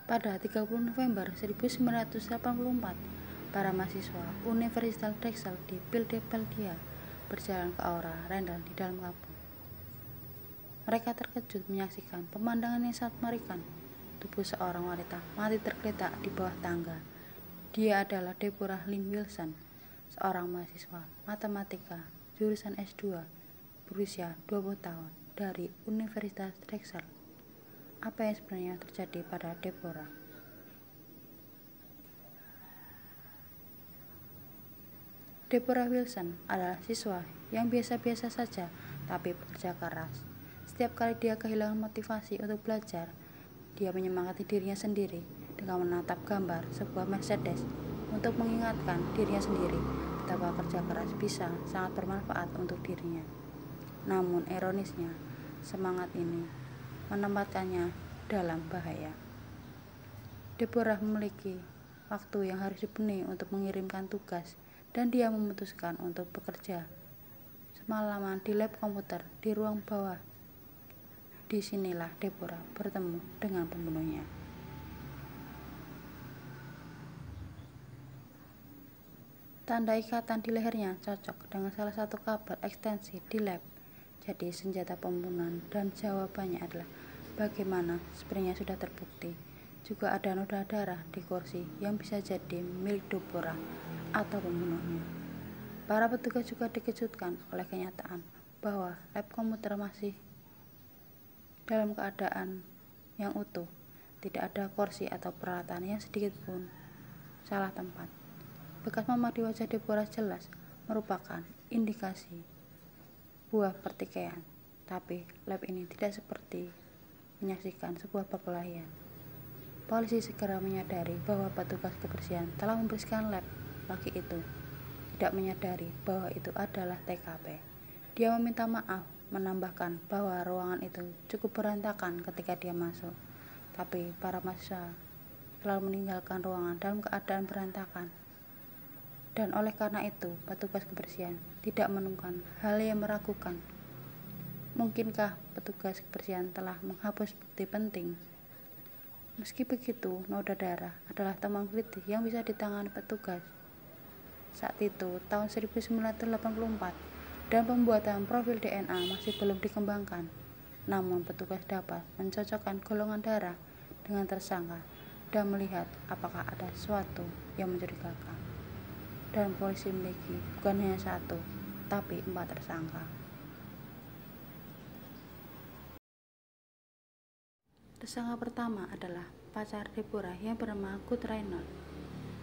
Pada 30 November 1984, para mahasiswa Universitas Drexel di Philadelphia berjalan ke aura Randall di dalam kampung. Mereka terkejut menyaksikan pemandangan yang sangat mengerikan. Tubuh seorang wanita mati tergeletak di bawah tangga. Dia adalah Deborah Lynn Wilson, seorang mahasiswa matematika jurusan S2 berusia 20 tahun dari Universitas Drexel. Apa yang sebenarnya terjadi pada Deborah? Deborah Wilson adalah siswa yang biasa-biasa saja tapi bekerja keras. Setiap kali dia kehilangan motivasi untuk belajar, dia menyemangati dirinya sendiri dengan menatap gambar sebuah Mercedes untuk mengingatkan dirinya sendiri betapa kerja keras bisa sangat bermanfaat untuk dirinya. Namun ironisnya, semangat ini menempatkannya dalam bahaya. Deborah memiliki waktu yang harus dipenuhi untuk mengirimkan tugas, dan dia memutuskan untuk bekerja semalaman di lab komputer di ruang bawah. Disinilah Deborah bertemu dengan pembunuhnya. Tanda ikatan di lehernya cocok dengan salah satu kabel ekstensi di lab. Jadi senjata pembunuhan, dan jawabannya adalah bagaimana sebenarnya sudah terbukti. Juga ada noda darah di kursi yang bisa jadi milik Deborah atau pembunuhnya. Para petugas juga dikejutkan oleh kenyataan bahwa lab komputer masih dalam keadaan yang utuh. Tidak ada kursi atau peralatan yang sedikit pun salah tempat. Bekas memar di wajah Deborah jelas merupakan indikasi buah pertikaian, tapi lab ini tidak seperti menyaksikan sebuah perkelahian. Polisi segera menyadari bahwa petugas kebersihan telah membersihkan lab pagi itu, tidak menyadari bahwa itu adalah TKP. Dia meminta maaf, menambahkan bahwa ruangan itu cukup berantakan ketika dia masuk, tapi para mahasiswa telah meninggalkan ruangan dalam keadaan berantakan. Dan oleh karena itu, petugas kebersihan tidak menemukan hal yang meragukan. Mungkinkah petugas kebersihan telah menghapus bukti penting? Meski begitu, noda darah adalah temuan kritis yang bisa ditangani petugas. Saat itu, tahun 1984, dan pembuatan profil DNA masih belum dikembangkan. Namun, petugas dapat mencocokkan golongan darah dengan tersangka dan melihat apakah ada sesuatu yang mencurigakan. Dan polisi memiliki bukan hanya satu, tapi 4 tersangka. Tersangka pertama adalah pacar Deborah yang bernama Kurt Reynolds.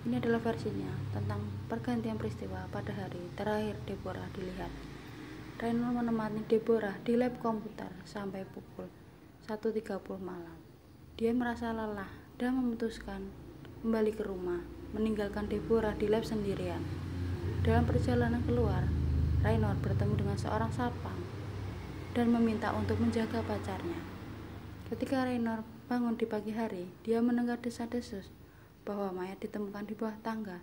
Ini adalah versinya tentang pergantian peristiwa pada hari terakhir Deborah dilihat. Reynolds menemani Deborah di lab komputer sampai pukul 1.30 malam. Dia merasa lelah dan memutuskan kembali ke rumah, meninggalkan Deborah di lab sendirian. Dalam perjalanan keluar, Reynolds bertemu dengan seorang sapam dan meminta untuk menjaga pacarnya. Ketika Reynolds bangun di pagi hari, dia mendengar desas-desus bahwa mayat ditemukan di bawah tangga,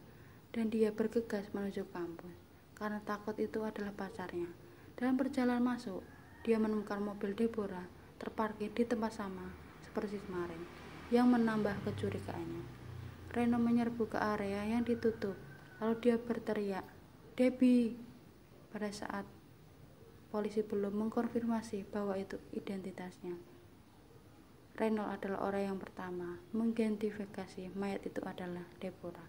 dan dia bergegas menuju kampus karena takut itu adalah pacarnya. Dalam perjalanan masuk, dia menemukan mobil Deborah terparkir di tempat sama seperti kemarin, yang menambah kecurigaannya. Reynolds menyerbu ke area yang ditutup, lalu dia berteriak, "Debbie!" pada saat polisi belum mengkonfirmasi bahwa itu identitasnya. Reynolds adalah orang yang pertama mengidentifikasi mayat itu adalah Deborah.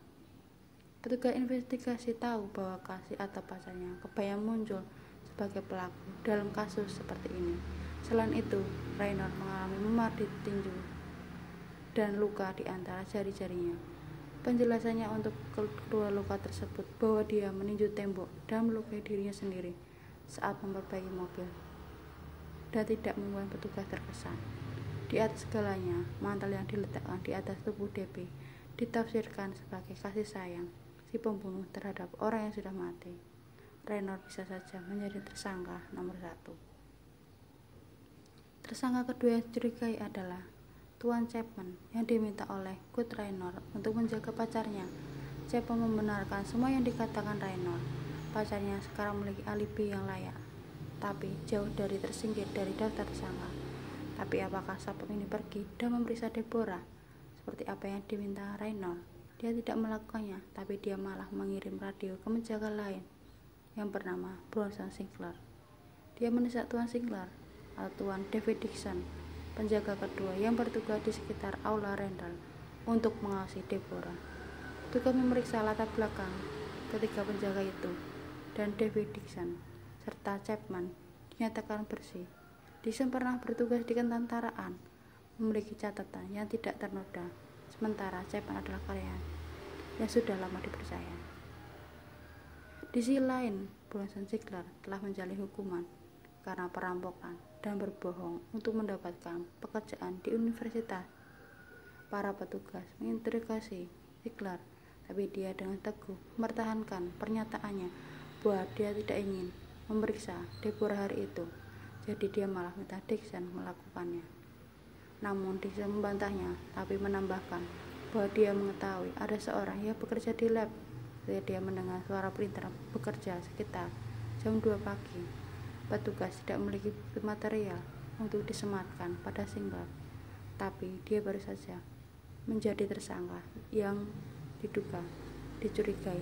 Petugas investigasi tahu bahwa kasih atau pacarnya kebayang muncul sebagai pelaku dalam kasus seperti ini. Selain itu, Reynolds mengalami memar di tinju dan luka di antara jari-jarinya. Penjelasannya untuk kedua luka tersebut bahwa dia meninju tembok dan melukai dirinya sendiri saat memperbaiki mobil, dan tidak membuat petugas terkesan. Di atas segalanya, mantel yang diletakkan di atas tubuh Debbie ditafsirkan sebagai kasih sayang si pembunuh terhadap orang yang sudah mati. Reynolds bisa saja menjadi tersangka nomor 1. Tersangka kedua yang dicurigai adalah Tuan Chapman yang diminta oleh Kurt Reynolds untuk menjaga pacarnya. Chapman membenarkan semua yang dikatakan Reynolds. Pacarnya sekarang memiliki alibi yang layak, tapi jauh dari tersingkir dari daftar tersangka. Tapi apakah sapam ini pergi dan memeriksa Deborah seperti apa yang diminta Reynolds. Dia tidak melakukannya, tapi dia malah mengirim radio ke penjaga lain yang bernama Bronson Sinclair. Dia mendesak Tuan Sinclair atau Tuan David Dixon, penjaga kedua yang bertugas di sekitar aula Randall, untuk mengawasi Deborah. Tugas memeriksa latar belakang ketiga penjaga itu, dan David Dixon serta Chapman dinyatakan bersih. Dixon pernah bertugas di ketentaraan, memiliki catatan yang tidak ternoda, sementara Chapman adalah karyawan yang sudah lama dipercaya. Di sisi lain, Bronson Sinclair telah menjalani hukuman karena perampokan dan berbohong untuk mendapatkan pekerjaan di universitas. Para petugas menginterogasi Sinclair, tapi dia dengan teguh mempertahankan pernyataannya bahwa dia tidak ingin memeriksa Deborah hari itu, jadi dia malah minta Dixon melakukannya. Namun Dixon membantahnya, tapi menambahkan bahwa dia mengetahui ada seorang yang bekerja di lab ketika dia mendengar suara printer bekerja sekitar jam 2 pagi. Petugas tidak memiliki bukti material untuk disematkan pada Sinclair, tapi dia baru saja menjadi tersangka yang dicurigai.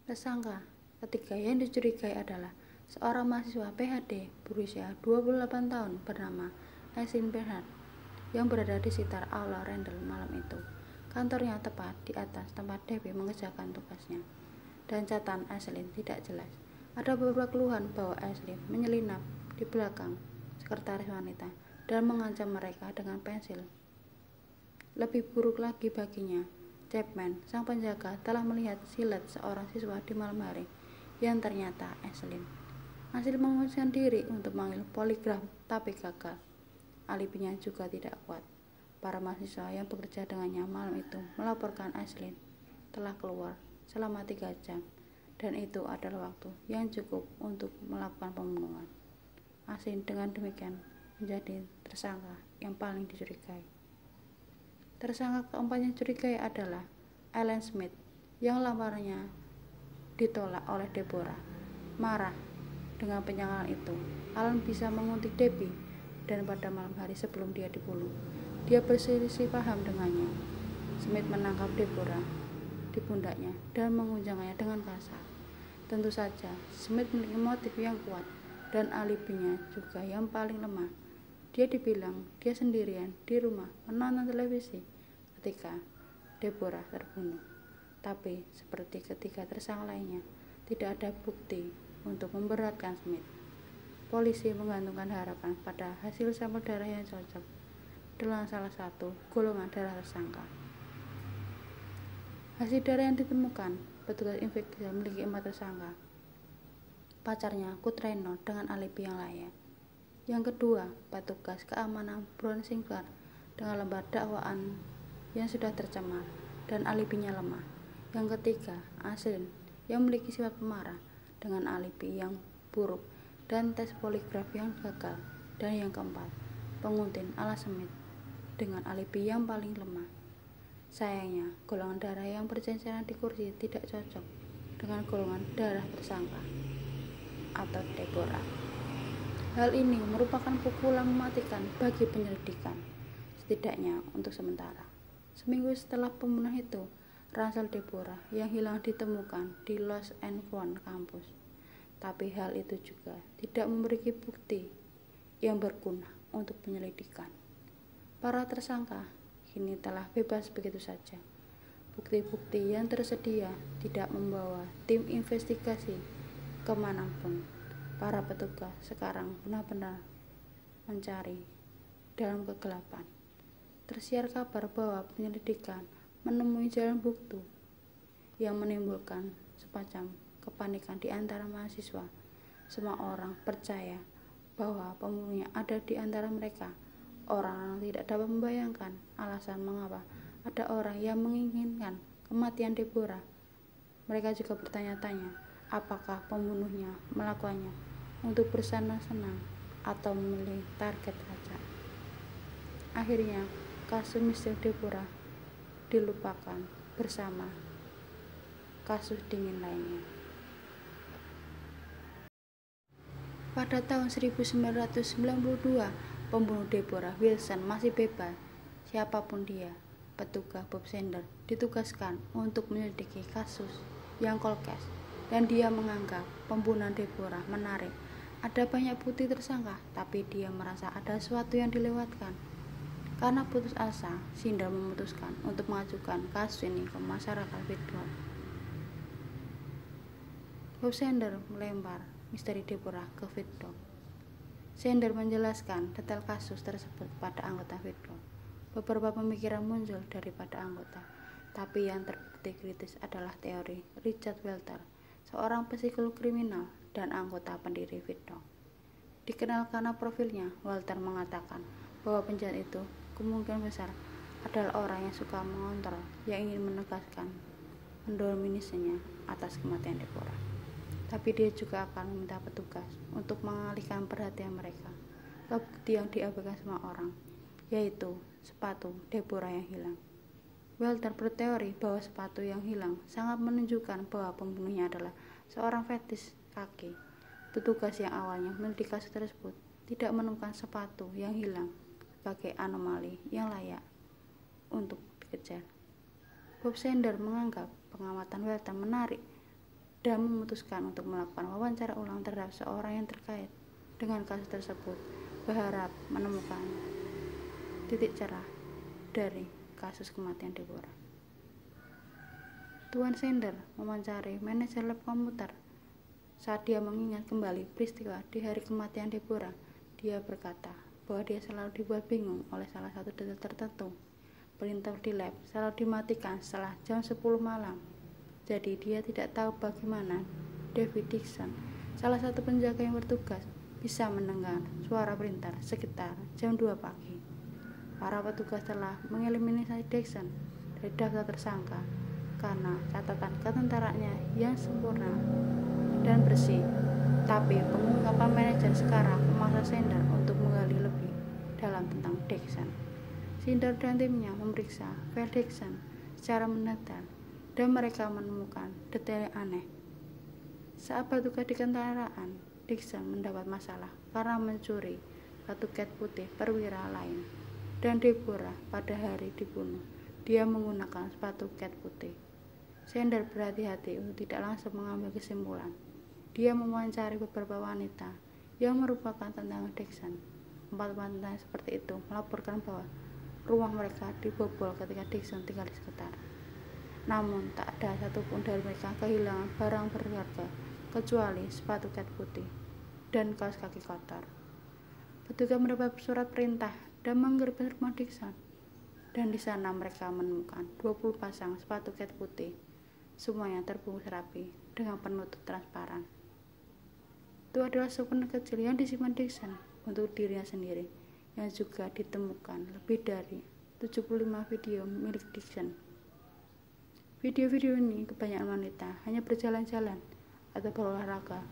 Tersangka ketiga yang dicurigai adalah seorang mahasiswa PhD berusia 28 tahun bernama Aislinn Bernhardt yang berada di sekitar aula Randall malam itu. Kantornya tepat di atas tempat Debbie mengerjakan tugasnya, dan catatan Aislinn tidak jelas. Ada beberapa keluhan bahwa Aislinn menyelinap di belakang sekretaris wanita dan mengancam mereka dengan pensil. Lebih buruk lagi baginya, Chapman, sang penjaga, telah melihat silet seorang siswa di malam hari yang ternyata Aislinn. Aislinn mengusirkan diri untuk memanggil poligraf, tapi gagal. Alibinya juga tidak kuat. Para mahasiswa yang bekerja dengannya malam itu melaporkan Aislinn telah keluar selama 3 jam, dan itu adalah waktu yang cukup untuk melakukan pembunuhan. Aislinn dengan demikian menjadi tersangka yang paling dicurigai. Tersangka keempat yang dicurigai adalah Alan Smith, yang lamarannya ditolak oleh Deborah. Marah dengan penyerangan itu, Alan bisa menguntit Debbie, dan pada malam hari sebelum dia dibunuh, dia berselisih paham dengannya. Smith menangkap Deborah di pundaknya dan mengunjangnya dengan kasar. Tentu saja, Smith memiliki motif yang kuat dan alibinya juga yang paling lemah. Dia dibilang dia sendirian di rumah menonton televisi ketika Deborah terbunuh. Tapi seperti ketiga tersangka lainnya, tidak ada bukti untuk memberatkan Smith. Polisi menggantungkan harapan pada hasil sampel darah yang cocok dengan salah satu golongan darah tersangka. Hasil darah yang ditemukan, petugas investigasi memiliki 4 tersangka. Pacarnya, Kurt Reynolds, dengan alibi yang layak. Yang kedua, petugas keamanan Bronson Sinclair dengan lembar dakwaan yang sudah tercemar dan alibinya lemah. Yang ketiga, Aislinn yang memiliki sifat pemarah dengan alibi yang buruk dan tes poligraf yang gagal. Dan yang keempat, penguntin Alan Smith dengan alibi yang paling lemah. Sayangnya, golongan darah yang berceceran di kursi tidak cocok dengan golongan darah tersangka atau Deborah. Hal ini merupakan pukulan mematikan bagi penyelidikan, setidaknya untuk sementara. Seminggu setelah pembunuhan itu, ransel Deborah yang hilang ditemukan di Lost and Found kampus. Tapi hal itu juga tidak memiliki bukti yang berguna untuk penyelidikan. Para tersangka kini telah bebas begitu saja. Bukti-bukti yang tersedia tidak membawa tim investigasi kemanapun. Para petugas sekarang benar-benar mencari dalam kegelapan. Tersiar kabar bahwa penyelidikan menemui jalan buntu yang menimbulkan semacam kepanikan di antara mahasiswa. Semua orang percaya bahwa pembunuhnya ada di antara mereka. Orang tidak dapat membayangkan alasan mengapa ada orang yang menginginkan kematian Deborah. Mereka juga bertanya-tanya, apakah pembunuhnya melakukannya untuk bersenang-senang atau memilih target saja. Akhirnya, kasus misteri Deborah dilupakan bersama kasus dingin lainnya. Pada tahun 1992, pembunuh Deborah Wilson masih bebas. Siapapun dia, petugas Bob Sender ditugaskan untuk menyelidiki kasus yang cold case, dan dia menganggap pembunuhan Deborah menarik. Ada banyak bukti tersangka, tapi dia merasa ada sesuatu yang dilewatkan. Karena putus asa, Sender memutuskan untuk mengajukan kasus ini ke masyarakat Whitehall. Bob Sender melempar misteri Deborah ke Whitehall. Sender menjelaskan detail kasus tersebut pada anggota Whitehall. Beberapa pemikiran muncul daripada anggota, tapi yang terbukti kritis adalah teori Richard Walter, seorang psikolog kriminal dan anggota pendiri Whitehall. Dikenal karena profilnya, Walter mengatakan bahwa penjahat itu kemungkinan besar adalah orang yang suka mengontrol, yang ingin menegaskan mendominasinya atas kematian Deborah. Tapi dia juga akan meminta petugas untuk mengalihkan perhatian mereka ke bukti yang diabaikan semua orang, yaitu sepatu Deborah yang hilang. Walter berteori bahwa sepatu yang hilang sangat menunjukkan bahwa pembunuhnya adalah seorang fetis kaki. Petugas yang awalnya meneliti kasus tersebut tidak menemukan sepatu yang hilang sebagai anomali yang layak untuk dikejar. Bob Sender menganggap pengamatan Walter menarik dan memutuskan untuk melakukan wawancara ulang terhadap seorang yang terkait dengan kasus tersebut, berharap menemukan titik cerah dari kasus kematian Deborah. Tuan Sender mewawancari manajer lab komputer. Saat dia mengingat kembali peristiwa di hari kematian Deborah, dia berkata bahwa dia selalu dibuat bingung oleh salah satu detail tertentu. Printer di lab selalu dimatikan setelah jam 10 malam. Jadi dia tidak tahu bagaimana David Dixon, salah satu penjaga yang bertugas, bisa mendengar suara printer sekitar jam 2 pagi. Para petugas telah mengeliminasi Dixon dari daftar tersangka karena catatan ketentaranya yang sempurna dan bersih. Tapi pengungkapan manajer sekarang memaksa Sender untuk menggali lebih dalam tentang Dixon. Sender dan timnya memeriksa file Dixon secara mendetail dan mereka menemukan detail yang aneh. Saat bertugas di kendaraan, Dixon mendapat masalah karena mencuri satu cat putih perwira lain, dan Deborah pada hari dibunuh, dia menggunakan sepatu cat putih. Sender berhati-hati untuk tidak langsung mengambil kesimpulan. Dia mewawancari beberapa wanita yang merupakan tetangga Dixon. 4 wanita seperti itu melaporkan bahwa rumah mereka dibobol ketika Dixon tinggal di sekitar. Namun tak ada satupun dari mereka kehilangan barang berharga kecuali sepatu cat putih dan kaos kaki kotor. Petugas mendapat surat perintah dan menggerbek rumah Dixon, dan di sana mereka menemukan 20 pasang sepatu cat putih, semuanya terbungkus rapi dengan penutup transparan. Itu adalah souvenir kecil yang disimpan Dixon untuk dirinya sendiri, yang juga ditemukan lebih dari 75 video milik Dixon. Video-video ini kebanyakan wanita hanya berjalan-jalan atau berolahraga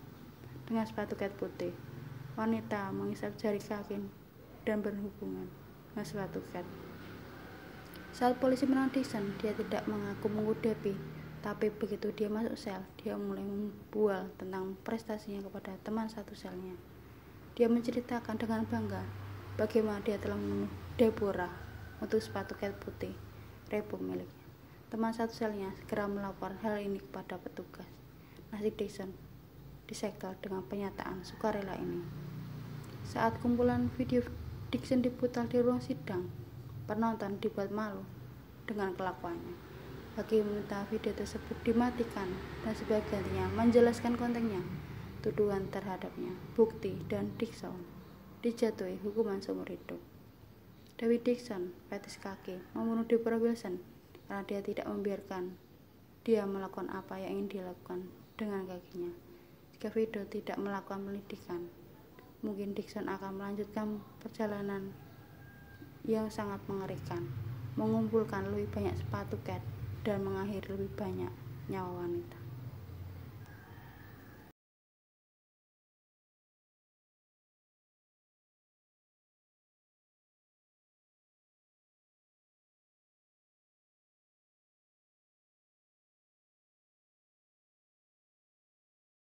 dengan sepatu cat putih. Wanita mengisap jari kaki dan berhubungan dengan sepatu cat. Saat polisi menangkap Dixon, dia tidak mengaku mengudapi, tapi begitu dia masuk sel, dia mulai membual tentang prestasinya kepada teman satu selnya. Dia menceritakan dengan bangga bagaimana dia telah membunuh Deborah untuk sepatu cat putih Reebok miliknya. Teman satu selnya segera melaporkan hal ini kepada petugas. Nasib Dixon disektor dengan pernyataan sukarela ini. Saat kumpulan video Dixon diputar di ruang sidang, penonton dibuat malu dengan kelakuannya. Hakim meminta video tersebut dimatikan dan sebagai gantinya menjelaskan kontennya. Tuduhan terhadapnya, bukti, dan Dixon dijatuhi hukuman seumur hidup. David Dixon, fetis kaki, membunuh Deborah Wilson karena dia tidak membiarkan dia melakukan apa yang ingin dilakukan dengan kakinya. Jika video tidak melakukan penyelidikan, mungkin Dixon akan melanjutkan perjalanan yang sangat mengerikan, mengumpulkan lebih banyak sepatu cat dan mengakhiri lebih banyak nyawa wanita.